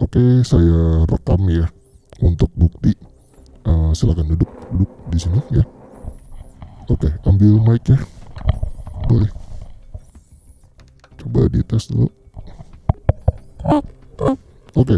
Oke, saya rekam ya untuk bukti. Silakan duduk di sini ya. Oke, ambil mic-nya. Boleh. Coba dites dulu. Oke.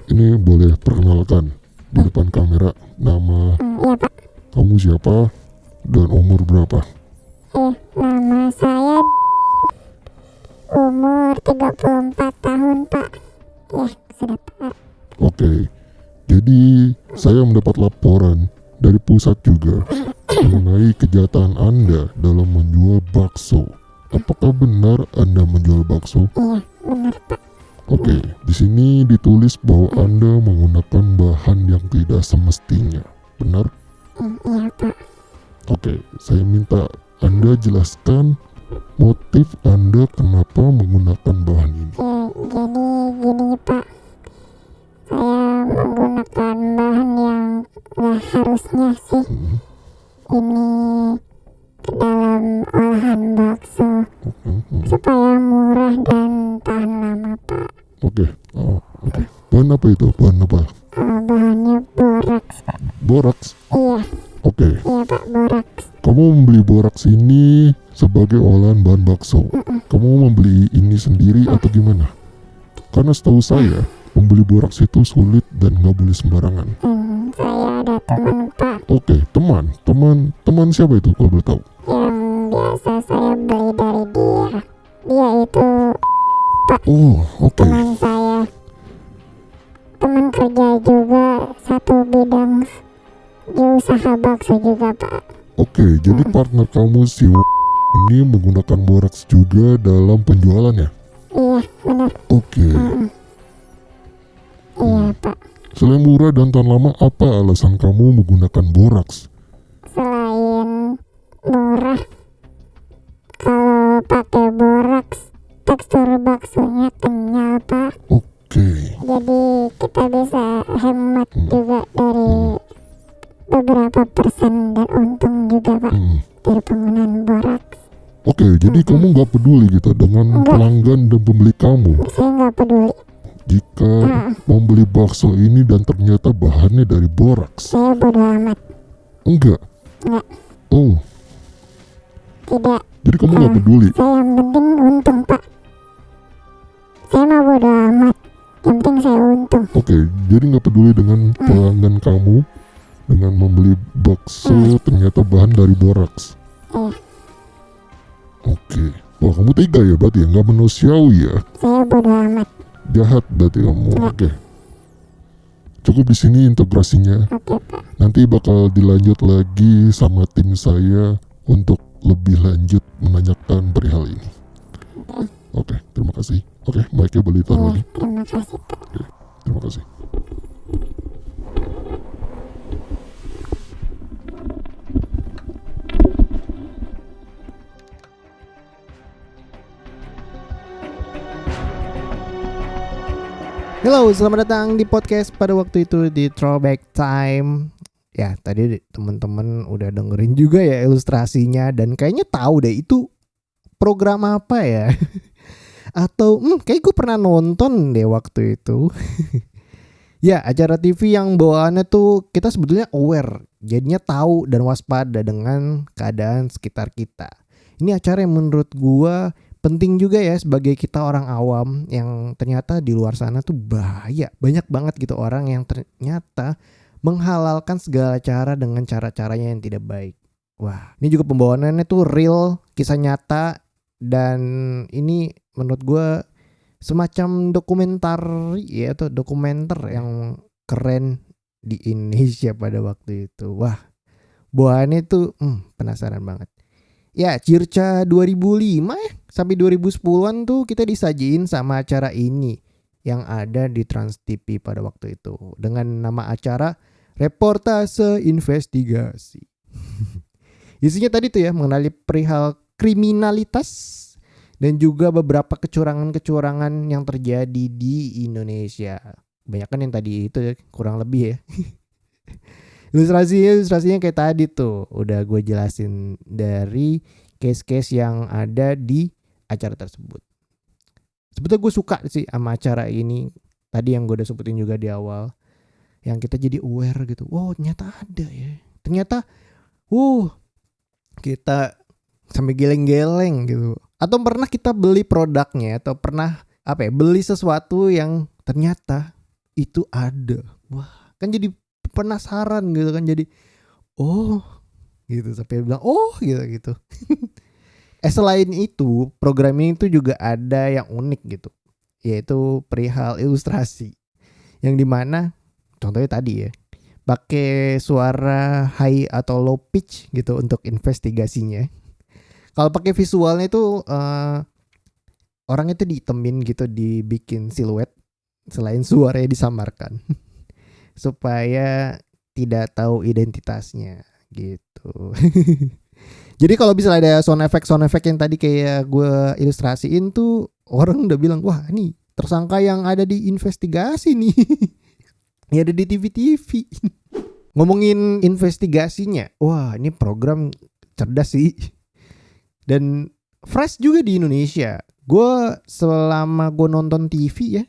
Ini boleh perkenalkan di depan kamera nama kamu siapa dan umur berapa? Nama saya umur 34 tahun, Pak. Ya, sudah, Pak. Oke. Jadi saya mendapat laporan dari pusat juga mengenai kejahatan Anda dalam menjual bakso. Apakah benar Anda menjual bakso? Iya, benar, Pak. Oke, di sini ditulis bahwa Anda menggunakan bahan yang tidak semestinya. Benar? Iya, Pak. Oke, saya minta Anda jelaskan motif Anda kenapa menggunakan bahan ini. Jadi gini, Pak. Saya menggunakan bahan yang nggak harusnya sih. Ini ke dalam olahan bakso supaya murah dan tahan lama, Pak. Oke. Bahan apa itu? Bahan apa? Bahannya boraks, Pak. Boraks? Iya, Oke. iya, Pak, boraks. Kamu membeli boraks ini sebagai olahan bahan bakso. Kamu membeli ini sendiri atau gimana? Karena setahu saya, membeli boraks itu sulit dan nggak boleh sembarangan. Saya ada teman, Pak, Oke, teman siapa itu kalau boleh tahu? yang biasa saya beli dari dia. Dia itu Oh, oke. teman saya, teman kerja juga, satu bidang di usaha bakso juga, Pak. Oke, jadi partner kamu si ini menggunakan boraks juga dalam penjualannya? Iya, benar. Oke. Iya, Pak. Selain murah dan tahan lama, apa alasan kamu menggunakan boraks? Selain murah, kalau pakai boraks tekstur baksonya kenyal, Pak. Oke. Jadi kita bisa hemat juga dari beberapa persen dan untung juga, Pak, dari penggunaan boraks. Oke, jadi kamu nggak peduli gitu dengan pelanggan dan pembeli kamu Saya nggak peduli. jika membeli bakso ini dan ternyata bahannya dari boraks? Saya bodo amat. Enggak. Enggak. Oh, Tidak. jadi kamu nggak peduli? Saya yang penting untung, Pak. Saya mah bodo amat. Yang penting saya untung. Oke, jadi nggak peduli dengan pelanggan kamu dengan membeli bakso ternyata bahan dari boraks. Iya. Oke. Wah, kamu tega ya berarti ya, nggak manusiawi ya. Saya bodo amat. Jahat berarti kamu. Oke. Cukup di sini integrasinya. Oke, Pak. Nanti bakal dilanjut lagi sama tim saya untuk lebih lanjut menanyakan perihal ini. Oke, terima kasih. Oke, mic-nya boleh taruh lagi. Terima kasih, Pak. Oke, terima kasih. Halo, selamat datang di podcast pada waktu itu di Throwback Time. Ya, tadi teman-teman udah dengerin juga ya ilustrasinya dan kayaknya tahu deh itu program apa ya. Atau kayak gue pernah nonton deh waktu itu. Ya, acara TV yang bawaannya tuh kita sebetulnya aware, jadinya tahu dan waspada dengan keadaan sekitar kita. Ini acara yang menurut gua penting juga ya sebagai kita orang awam yang ternyata di luar sana tuh bahaya. Banyak banget gitu orang yang ternyata menghalalkan segala cara dengan cara-caranya yang tidak baik. Wah, ini juga pembawaannya tuh real, kisah nyata, dan ini menurut gua semacam dokumenter ya, atau dokumenter yang keren di Indonesia pada waktu itu. Wah, bawaannya tuh penasaran banget. Ya, Circa 2005 ya sampai 2010-an tuh kita disajiin sama acara ini yang ada di Trans TV pada waktu itu dengan nama acara Reportase Investigasi. Isinya tadi tuh ya mengenali perihal kriminalitas dan juga beberapa kecurangan-kecurangan yang terjadi di Indonesia. Banyak kan yang tadi itu ya, kurang lebih ya. Ilustrasinya kayak tadi tuh udah gue jelasin dari case-case yang ada di acara tersebut. Sebetulnya gue suka sih sama acara ini tadi yang gue udah sebutin juga di awal, yang kita jadi aware gitu. Wow, ternyata ada ya. Ternyata kita sampai geleng-geleng gitu. Atau pernah kita beli produknya, atau pernah beli sesuatu yang ternyata itu ada. Wah, kan jadi penasaran gitu kan, jadi gitu, sampai bilang gitu. Selain itu, program ini tuh juga ada yang unik gitu, yaitu perihal ilustrasi, yang dimana contohnya tadi ya, pakai suara high atau low pitch gitu untuk investigasinya. Kalau pakai visualnya itu orang itu diitemin gitu, dibikin siluet, selain suaranya disamarkan supaya tidak tahu identitasnya gitu. Jadi kalau misalnya ada sound effect yang tadi kayak gue ilustrasiin tuh, orang udah bilang, wah ini tersangka yang ada di investigasi nih. Ini ada di TV-TV. Ngomongin investigasinya, wah ini program cerdas sih. Dan fresh juga di Indonesia. Gue selama gue nonton TV ya,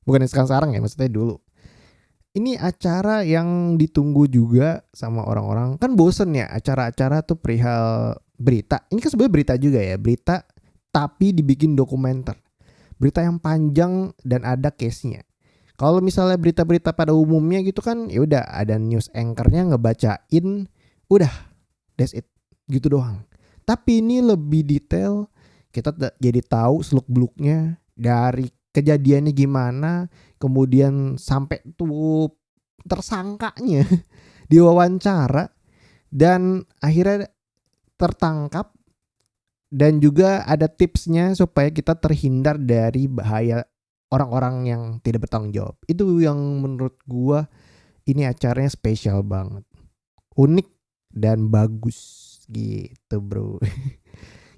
bukan sekarang ya, maksudnya dulu, ini acara yang ditunggu juga sama orang-orang. Kan bosen ya acara-acara tuh perihal berita. Ini kan sebenarnya berita juga ya, berita tapi dibikin dokumenter. Berita yang panjang dan ada case-nya. Kalau misalnya berita-berita pada umumnya gitu kan, ya udah ada news anchor-nya ngebacain, udah, that's it, gitu doang. Tapi ini lebih detail, kita jadi tahu seluk-beluknya dari kejadiannya gimana, kemudian sampai tuh tersangkanya diwawancara dan akhirnya tertangkap, dan juga ada tipsnya supaya kita terhindar dari bahaya orang-orang yang tidak bertanggung jawab. Itu yang menurut gua ini acaranya spesial banget, unik dan bagus gitu bro.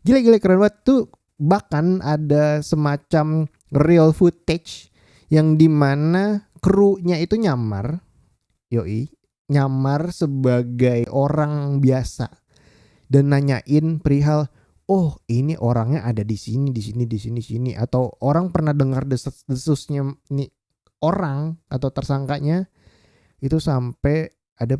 Gila keren banget tuh. Bahkan ada semacam real footage yang dimana krunya itu nyamar sebagai orang biasa dan nanyain perihal, ini orangnya ada di sini, atau orang pernah dengar desas-desusnya nih orang atau tersangkanya itu sampai ada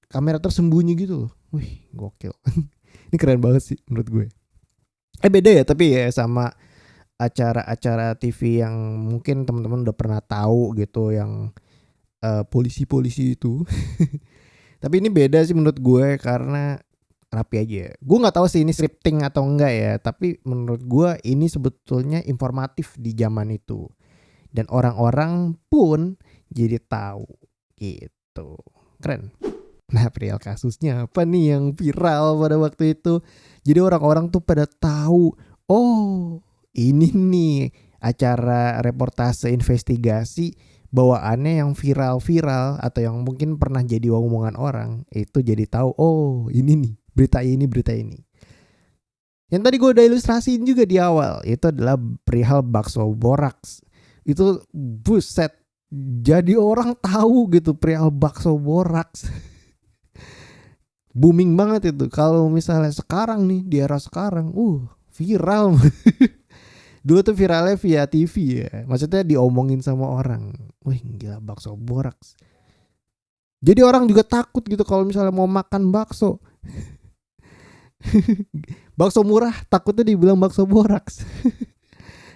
kamera tersembunyi gitu loh. Wih, gokil. Ini keren banget sih menurut gue. Beda ya tapi ya sama acara-acara TV yang mungkin teman-teman udah pernah tahu gitu, yang polisi-polisi itu. Tapi ini beda sih menurut gue karena rapi aja. Gue nggak tahu sih ini scripting atau enggak ya, tapi menurut gue ini sebetulnya informatif di zaman itu, dan orang-orang pun jadi tahu gitu. Keren. Nah, perihal kasusnya apa nih yang viral pada waktu itu? Jadi orang-orang tuh pada tahu, ini nih acara reportase investigasi bawaannya yang viral-viral atau yang mungkin pernah jadi omongan orang, itu jadi tahu, ini nih berita ini. Yang tadi gue udah ilustrasiin juga di awal, itu adalah perihal bakso boraks. Itu buset, jadi orang tahu gitu perihal bakso boraks. Booming banget itu. Kalau misalnya sekarang nih, di era sekarang, viral. Dulu tuh viralnya via TV ya. Maksudnya diomongin sama orang. Wih, gila bakso boraks. Jadi orang juga takut gitu kalau misalnya mau makan bakso. Bakso murah takutnya dibilang bakso boraks.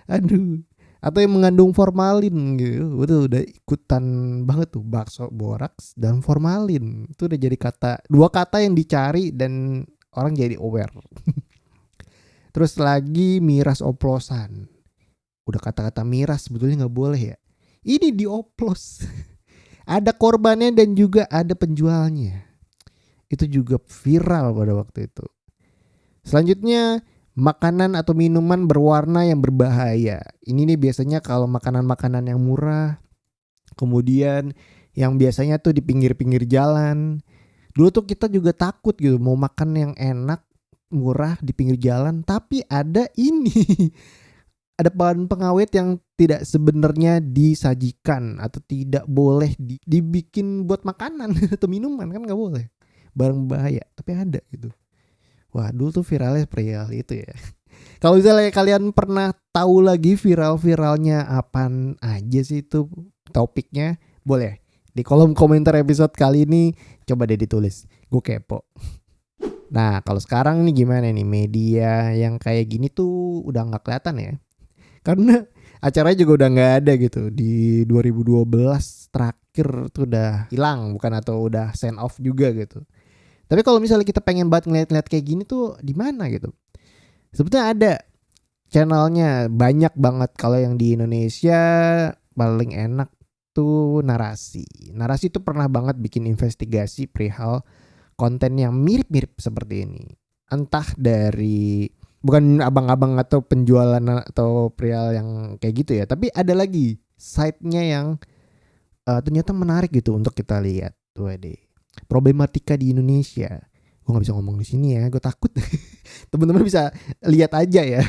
Aduh. Atau yang mengandung formalin gitu. Udah ikutan banget tuh bakso boraks dan formalin. Itu udah jadi dua kata yang dicari dan orang jadi aware. Terus lagi miras oplosan. Udah kata-kata miras sebetulnya gak boleh ya. Ini dioplos. Ada korbannya dan juga ada penjualnya. Itu juga viral pada waktu itu. Selanjutnya, makanan atau minuman berwarna yang berbahaya. Ini nih biasanya kalau makanan-makanan yang murah, kemudian yang biasanya tuh di pinggir-pinggir jalan. Dulu tuh kita juga takut gitu mau makan yang enak, murah di pinggir jalan, tapi ada ini. Ada bahan pengawet yang tidak sebenarnya disajikan atau tidak boleh dibikin buat makanan atau minuman, kan nggak boleh. Barang bahaya, tapi ada gitu. Wah, dulu tuh viralnya perihal itu ya. Kalau misalnya kalian pernah tahu lagi viral-viralnya apaan aja sih itu topiknya, boleh di kolom komentar episode kali ini coba deh ditulis. Gue kepo. Nah kalau sekarang nih gimana nih, media yang kayak gini tuh udah nggak kelihatan ya? Karena acaranya juga udah nggak ada gitu. Di 2012 terakhir tuh udah hilang, bukan, atau udah send off juga gitu. Tapi kalau misalnya kita pengen banget ngeliat-ngeliat kayak gini tuh di mana gitu? Sebetulnya ada channelnya banyak banget. Kalau yang di Indonesia paling enak tuh Narasi. Narasi tuh pernah banget bikin investigasi perihal konten yang mirip-mirip seperti ini. Entah dari, bukan abang-abang atau penjualan atau perihal yang kayak gitu ya, tapi ada lagi site-nya yang ternyata menarik gitu untuk kita lihat. Waduh, problematika di Indonesia. Gue nggak bisa ngomong di sini ya, gue takut. Teman-teman bisa lihat aja ya.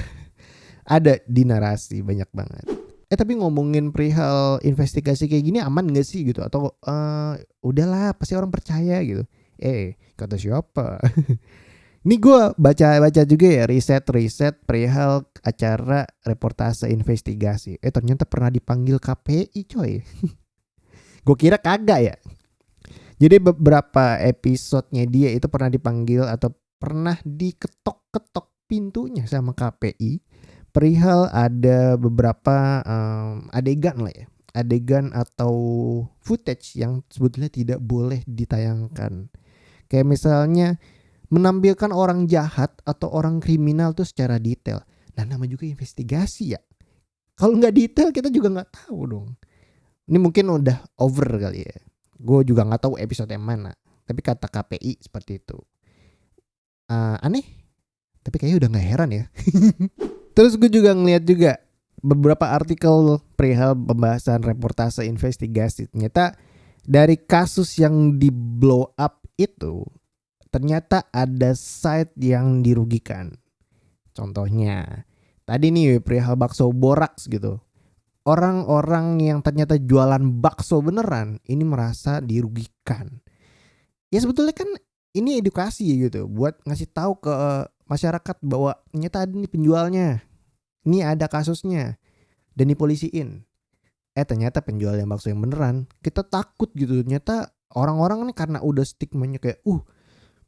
Ada di Narasi banyak banget. Tapi ngomongin perihal investigasi kayak gini aman gak sih gitu? Atau udahlah pasti orang percaya gitu. Kata siapa? Ini gue baca juga ya riset perihal acara reportase investigasi. Ternyata pernah dipanggil KPI coy. Gue kira kagak ya. Jadi beberapa episodenya dia itu pernah dipanggil atau pernah diketok-ketok pintunya sama KPI. Perihal ada beberapa adegan lah ya. Adegan atau footage yang sebetulnya tidak boleh ditayangkan. Kayak misalnya menampilkan orang jahat atau orang kriminal tuh secara detail. Nah nama juga investigasi ya. Kalau nggak detail kita juga nggak tahu dong. Ini mungkin udah over kali ya. Gue juga nggak tahu episode yang mana. Tapi kata KPI seperti itu. Aneh. Tapi kayaknya udah nggak heran ya. Terus gue juga ngeliat juga beberapa artikel perihal pembahasan reportase investigasi. Ternyata dari kasus yang di blow up itu ternyata ada site yang dirugikan. Contohnya tadi nih perihal bakso boraks gitu. Orang-orang yang ternyata jualan bakso beneran ini merasa dirugikan. Ya sebetulnya kan ini edukasi gitu buat ngasih tahu ke masyarakat bahwa ternyata ada nih penjualnya. Ini ada kasusnya dan dipolisiin. Ternyata penjual yang bakso yang beneran. Kita takut gitu. Ternyata orang-orang nih karena udah stigmanya kayak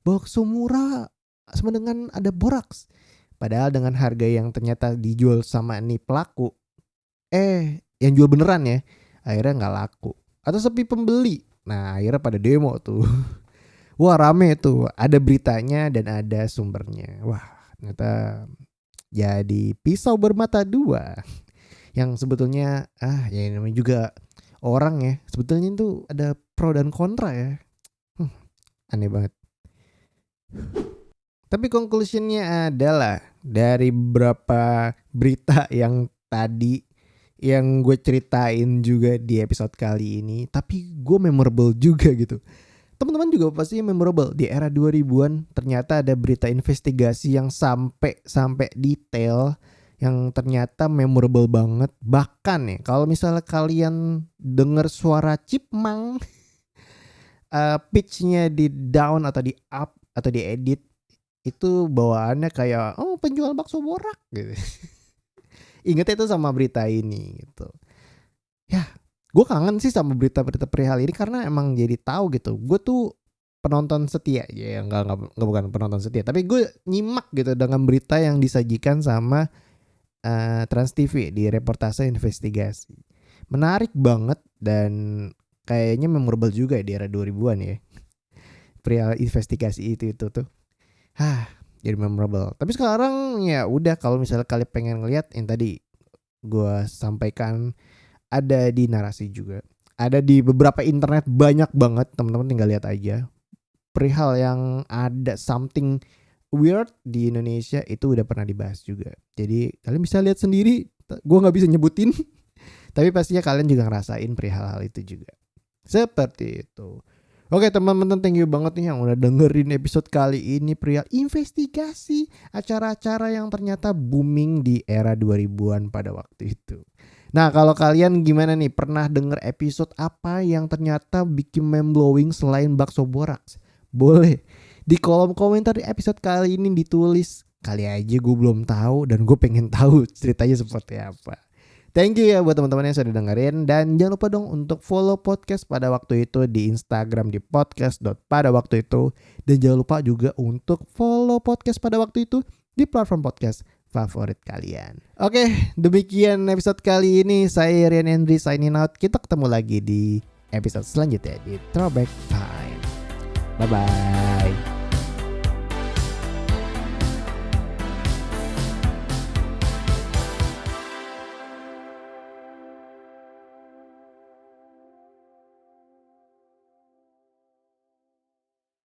bakso murah sama dengan ada boraks. Padahal dengan harga yang ternyata dijual sama nih pelaku, yang jual beneran ya, akhirnya gak laku atau sepi pembeli. Nah akhirnya pada demo tuh. Wah rame tuh, ada beritanya dan ada sumbernya. Wah ternyata jadi pisau bermata dua. Yang sebetulnya ya namanya juga orang ya, sebetulnya itu ada pro dan kontra ya. Aneh banget. Tapi conclusionnya adalah dari beberapa berita yang tadi yang gue ceritain juga di episode kali ini, tapi gue memorable juga gitu. Teman-teman juga pasti memorable. Di era 2000-an ternyata ada berita investigasi yang sampai detail, yang ternyata memorable banget. Bahkan ya kalau misalnya kalian dengar suara chipmunk pitch-nya di down atau di up atau di edit, itu bawaannya kayak penjual bakso borak gitu. Ingat itu sama berita ini gitu. Ya, gue kangen sih sama berita-berita perihal ini karena emang jadi tahu gitu. Gue tuh penonton setia ya, enggak bukan penonton setia, tapi gue nyimak gitu dengan berita yang disajikan sama Trans TV di reportase investigasi. Menarik banget dan kayaknya memorable juga di era 2000-an ya. Perihal investigasi itu tuh. Jadi memorable. Tapi sekarang ya udah, kalau misalnya kalian pengen ngeliat yang tadi gue sampaikan, ada di Narasi juga. Ada di beberapa internet banyak banget, teman-teman tinggal lihat aja. Perihal yang ada something weird di Indonesia itu udah pernah dibahas juga. Jadi kalian bisa lihat sendiri. Gue nggak bisa nyebutin, tapi pastinya kalian juga ngerasain perihal hal itu juga. Seperti itu. Oke teman-teman, thank you banget nih yang udah dengerin episode kali ini perihal investigasi acara-acara yang ternyata booming di era 2000-an pada waktu itu. Nah kalau kalian gimana nih, pernah denger episode apa yang ternyata bikin mind blowing selain bakso boraks? Boleh di kolom komentar di episode kali ini ditulis kali aja gue belum tahu dan gue pengen tahu ceritanya seperti apa. Thank you ya buat teman-teman yang sudah dengerin. Dan jangan lupa dong untuk follow podcast pada waktu itu di Instagram di podcast.padawaktuitu. Dan jangan lupa juga untuk follow podcast pada waktu itu di platform podcast favorit kalian. Oke, demikian episode kali ini. Saya Rian Hendry signing out. Kita ketemu lagi di episode selanjutnya di Throwback Time. Bye-bye.